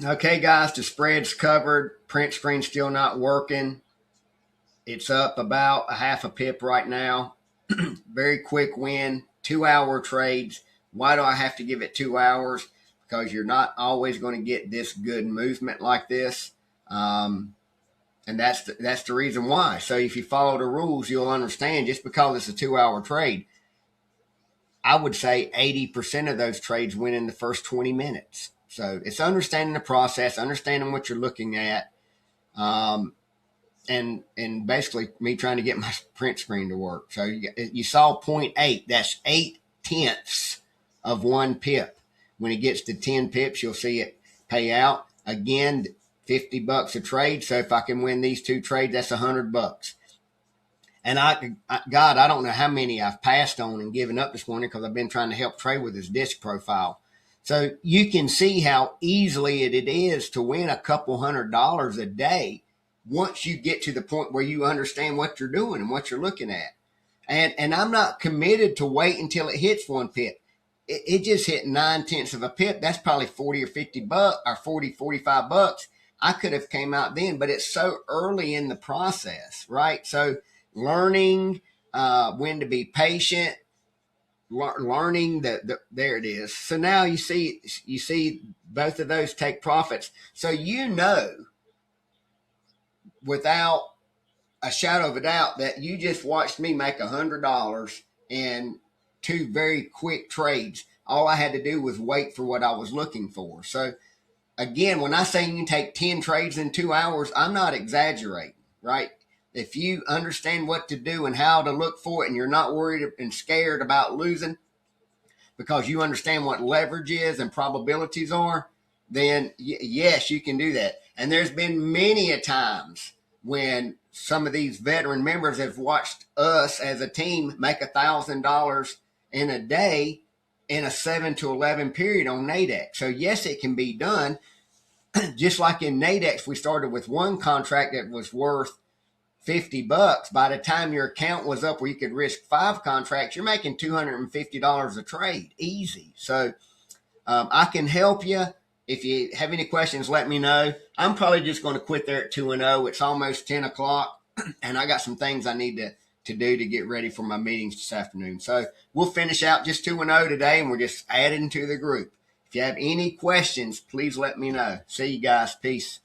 Okay, guys, the spread's covered. Print screen's still not working. It's up about a half a pip right now. Very quick win, 2 hour trades. Why do I have to give it 2 hours? Because you're not always going to get this good movement like this. And that's the reason why. So if you follow the rules, you'll understand just because it's a 2 hour trade, I would say 80% of those trades win in the first 20 minutes. So it's understanding the process, understanding what you're looking at, and basically me trying to get my print screen to work. So you saw 0.8. That's 0.8 of 1 pip. When it gets to 10 pips, you'll see it pay out. Again, $50 a trade. So if I can win these 2 trades, that's $100. And God, I don't know how many I've passed on and given up this morning because I've been trying to help Trey with his disc profile. So you can see how easily it is to win a couple $100 a day once you get to the point where you understand what you're doing and what you're looking at. And I'm not committed to wait until it hits 1 pip. It just hit 9/10 of a pip. That's probably 40 or $50 or 40, $45. I could have came out then, but it's so early in the process, right? So learning when to be patient, learning that there it is. So now you see both of those take profits. So without a shadow of a doubt that you just watched me make $100 in 2 very quick trades. All I had to do was wait for what I was looking for. So again, when I say you can take 10 trades in 2 hours, I'm not exaggerating, right? If you understand what to do and how to look for it, and you're not worried and scared about losing because you understand what leverage is and probabilities are, then yes, you can do that. And there's been many a times when some of these veteran members have watched us as a team make $1,000 in a day in a 7 to 11 period on Nadex. So yes, it can be done. Just like in Nadex, we started with one contract that was worth $50. By the time your account was up where you could risk 5 contracts, you're making $250 a trade, easy. So I can help you. If you have any questions, let me know. I'm probably just going to quit there at 2-0. It's almost 10 o'clock, and I got some things I need to do to get ready for my meetings this afternoon. So we'll finish out just 2-0 today, and we're just adding to the group. If you have any questions, please let me know. See you guys. Peace.